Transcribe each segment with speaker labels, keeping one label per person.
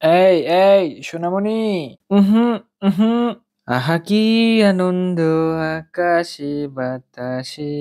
Speaker 1: এই এই সোনামণি। উহু উহু। আহা কি আনন্দ আকাশে বাতাসে।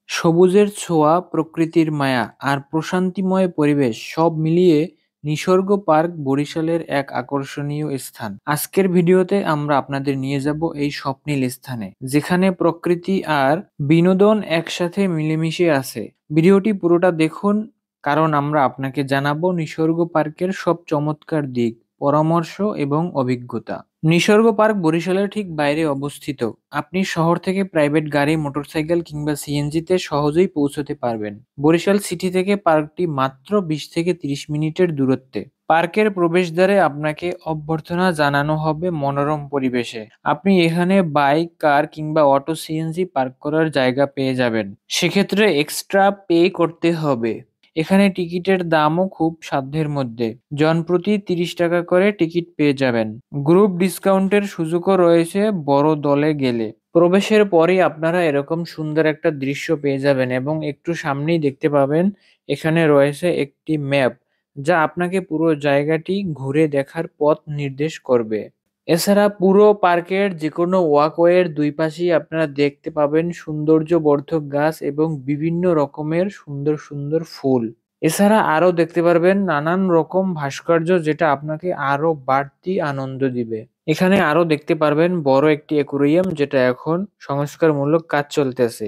Speaker 1: সবুজের ছোঁয়া, প্রকৃতির মায়া আর প্রশান্তিময় পরিবেশ সব মিলিয়ে নিসর্গ পার্ক বরিশালের এক আকর্ষণীয় স্থান। আজকের ভিডিওতে আমরা আপনাদের নিয়ে যাব এই স্বপ্নিল স্থানে, যেখানে প্রকৃতি আর বিনোদন একসাথে মিলেমিশে আছে। ভিডিওটি পুরোটা দেখুন, কারণ আমরা আপনাকে জানাবো নিসর্গ পার্কের সব চমৎকার দিক, পরামর্শ এবং অভিজ্ঞতা। নিসর্গ পার্ক বরিশালের ঠিক বাইরে অবস্থিত। আপনি শহর থেকে প্রাইভেট গাড়ি, মোটরসাইকেল কিংবা সিএনজিতে সহজেই পৌঁছতে পারবেন। বরিশাল সিটি থেকে পার্কটি মাত্র ২০ থেকে ৩০ মিনিটের দূরত্বে। পার্কের প্রবেশদ্বারে আপনাকে অভ্যর্থনা জানানো হবে মনোরম পরিবেশে। আপনি এখানে বাইক, কার কিংবা অটো, সিএনজি পার্ক করার জায়গা পেয়ে যাবেন। সেক্ষেত্রে এক্সট্রা পে করতে হবে। এখানে টিকিটের দামও খুব সাধ্যের মধ্যে। জনপ্রতি ৩০ টাকা করে টিকিট পেয়ে যাবেন। গ্রুপ ডিসকাউন্টের সুযোগও রয়েছে বড় দলে গেলে। প্রবেশের পরেই আপনারা এরকম সুন্দর একটা দৃশ্য পেয়ে যাবেন এবং একটু সামনেই দেখতে পাবেন এখানে রয়েছে একটি ম্যাপ, যা আপনাকে পুরো জায়গাটি ঘুরে দেখার পথ নির্দেশ করবে। এছাড়া পুরো পার্কের যেকোনো ওয়াকওয়ের দুই পাশেই আপনারা দেখতে পাবেন সৌন্দর্যবর্ধক গাছ এবং বিভিন্ন রকমের সুন্দর সুন্দর ফুল। এছাড়া আরো দেখতে পারবেন নানান রকম ভাস্কর্য, যেটা আপনাকে আরো বাড়তি আনন্দ দিবে। এখানে আরো দেখতে পারবেন বড় একটি অ্যাকুরিয়াম, যেটা এখন সংস্কারমূলক কাজ চলতেছে।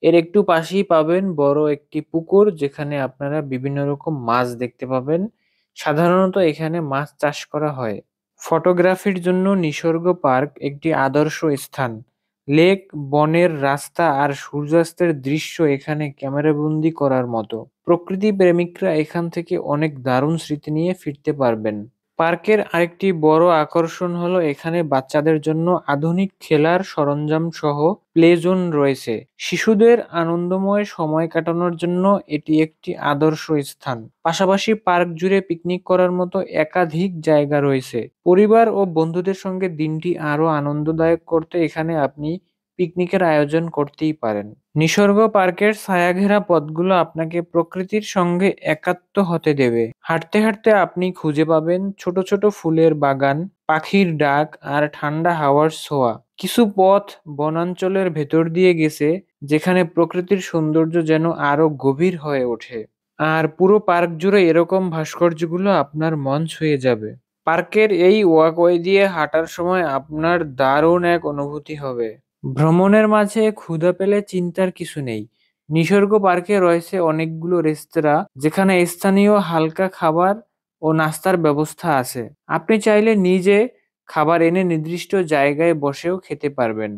Speaker 1: এর একটু পাশেই পাবেন বড় একটি পুকুর, যেখানে আপনারা বিভিন্ন রকম মাছ দেখতে পাবেন। সাধারণত এখানে মাছ চাষ করা হয়। ফটোগ্রাফির জন্য নিসর্গ পার্ক একটি আদর্শ স্থান। লেক, বনের রাস্তা আর সূর্যাস্তের দৃশ্য এখানে ক্যামেরাবন্দি করার মতো। প্রকৃতি প্রেমিকরা এখান থেকে অনেক দারুণ স্মৃতি নিয়ে ফিরতে পারবেন। পার্কের আরেকটি বড় আকর্ষণ হলো এখানে বাচ্চাদের জন্য আধুনিক খেলার সরঞ্জাম সহ প্লে জোন রয়েছে। শিশুদের আনন্দময় সময় কাটানোর জন্য এটি একটি আদর্শ স্থান। পাশাপাশি পার্ক জুড়ে পিকনিক করার মতো একাধিক জায়গা রয়েছে। পরিবার ও বন্ধুদের সঙ্গে দিনটি আরো আনন্দদায়ক করতে এখানে আপনি পিকনিকের আয়োজন করতেই পারেন। নিসর্গ পার্কের ছায়াঘেরা পথগুলো আপনাকে প্রকৃতির সঙ্গে একাত্ম হতে দেবে। হাঁটতে হাঁটতে আপনি খুঁজে পাবেন ছোট ছোট ফুলের বাগান, পাখির ডাক আর ঠান্ডা হাওয়ার ছোঁয়া। কিছু পথ বনাঞ্চলের ভেতর দিয়ে গেছে, যেখানে প্রকৃতির সৌন্দর্য যেন আরো গভীর হয়ে ওঠে। আর পুরো পার্ক জুড়ে এরকম ভাস্কর্যগুলো আপনার মন ছুঁয়ে যাবে। পার্কের এই ওয়াকওয়ে দিয়ে হাঁটার সময় আপনার দারুণ এক অনুভূতি হবে। ভ্রমণের মাঝে ক্ষুধা পেলে চিন্তার কিছু নেই। নিসর্গ পার্কে রয়েছে অনেকগুলো রেস্তোরাঁ, যেখানে স্থানীয় হালকা খাবার ও নাস্তার ব্যবস্থা আছে। আপনি চাইলে নিজে খাবার এনে নির্দিষ্ট জায়গায় বসেও খেতে পারবেন।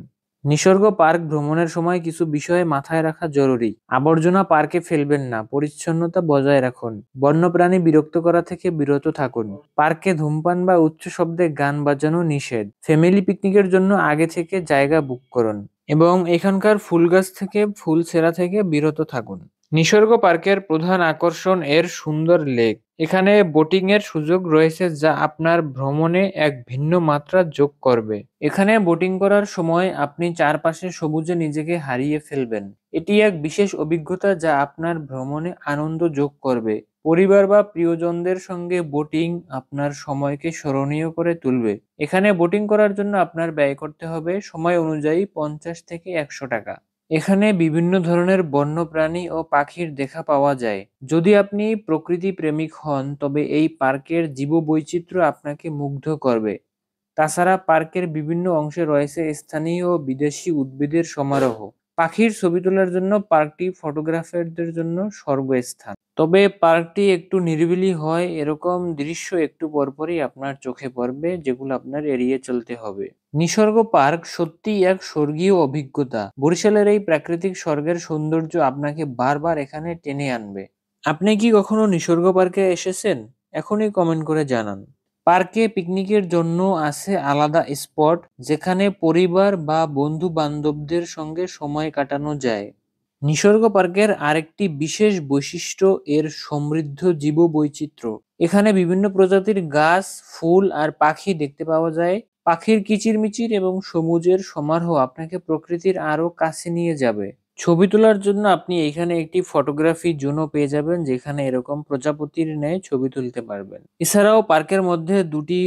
Speaker 1: নিসর্গ পার্ক ভ্রমণের সময় কিছু বিষয়ে মাথায় রাখা জরুরি। আবর্জনা পার্কে ফেলবেন না, পরিচ্ছন্নতা বজায় রাখুন। বন্যপ্রাণী বিরক্ত করা থেকে বিরত থাকুন। পার্কে ধূমপান বা উচ্চ শব্দে গান বাজানো নিষেধ। ফ্যামিলি পিকনিকের জন্য আগে থেকে জায়গা বুক করুন এবং এখানকার ফুল গাছ থেকে ফুল ছেঁড়া থেকে বিরত থাকুন। নিসর্গ পার্কের প্রধান আকর্ষণ এর সুন্দর লেক। এখানে বোটিং এর সুযোগ রয়েছে, যা আপনার ভ্রমণে এক ভিন্ন মাত্রা যোগ করবে। এখানে বোটিং করার সময় আপনি চারপাশে সবুজে নিজেকে হারিয়ে ফেলবেন। এটি এক বিশেষ অভিজ্ঞতা যা আপনার ভ্রমণে আনন্দ যোগ করবে। পরিবার বা প্রিয়জনদের সঙ্গে বোটিং আপনার সময়কে স্মরণীয় করে তুলবে। এখানে বোটিং করার জন্য আপনার ব্যয় করতে হবে সময় অনুযায়ী ৫০ থেকে ১০০ টাকা। এখানে বিভিন্ন ধরনের বন্যপ্রাণী ও পাখির দেখা পাওয়া যায়। যদি আপনি প্রকৃতি প্রেমিক হন, তবে এই পার্কের জীববৈচিত্র্য আপনাকে মুগ্ধ করবে। তাছাড়া পার্কের বিভিন্ন অংশে রয়েছে স্থানীয় ও বিদেশি উদ্ভিদের সমারোহ। পাখির ছবি তোলার জন্য পার্কটি ফটোগ্রাফারদের জন্য স্বর্গস্থান। তবে পার্কটি একটু নিরিবিলি হয়, এরকম দৃশ্য একটু পরপরই আপনার চোখে পড়বে, যেগুলো আপনার এড়িয়ে চলতে হবে। নিসর্গ পার্ক সত্যিই এক স্বর্গীয় অভিজ্ঞতা। বরিশালের এই প্রাকৃতিক স্বর্গের সৌন্দর্য আপনাকে বারবার এখানে টেনে আনবে। আপনি কি কখনো নিসর্গ পার্কে এসেছেন? এখনই কমেন্ট করে জানান। পার্কে পিকনিকের জন্য আছে আলাদা স্পট, যেখানে পরিবার বা বন্ধু বান্ধবদের সঙ্গে সময় কাটানো যায়। নিসর্গ পার্কের আরেকটি বিশেষ বৈশিষ্ট্য এর সমৃদ্ধ জীববৈচিত্র্য। এখানে বিভিন্ন প্রজাতির গাছ, ফুল আর পাখি দেখতে পাওয়া যায়। পাখির কিচিরমিচির এবং সবুজের সমারোহ আপনাকে প্রকৃতির আরো কাছে নিয়ে যাবে। ছবি তোলার জন্য আপনি এখানে একটি ফটোগ্রাফি জোনও পেয়ে যাবেন, যেখানে এরকম প্রজাপতির ন্যায় ছবি তুলতে পারবেন। এছাড়াও পার্কের মধ্যে দুটি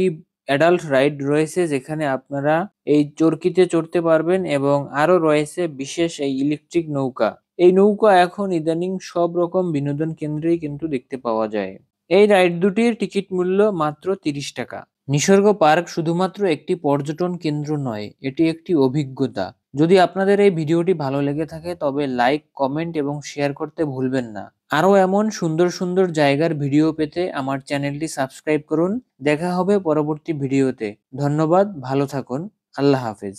Speaker 1: অ্যাডাল্ট রাইড রয়েছে, যেখানে আপনারা এই চরকিতে চড়তে পারবেন, এবং আরো রয়েছে বিশেষ এই ইলেকট্রিক নৌকা। এই নৌকা এখন ইদানিং সব রকম বিনোদন কেন্দ্রেই কিন্তু দেখতে পাওয়া যায়। এই রাইড দুটির টিকিট মূল্য মাত্র ৩০ টাকা। নিসর্গ পার্ক শুধুমাত্র একটি পর্যটন কেন্দ্র নয়, এটি একটি অভিজ্ঞতা। যদি আপনাদের এই ভিডিওটি ভালো লেগে থাকে তবে লাইক, কমেন্ট এবং শেয়ার করতে ভুলবেন না। আরো এমন সুন্দর সুন্দর জায়গার ভিডিও পেতে আমার চ্যানেলটি সাবস্ক্রাইব করুন। দেখা হবে পরবর্তী ভিডিওতে। ধন্যবাদ, ভালো থাকুন। আল্লাহ হাফেজ।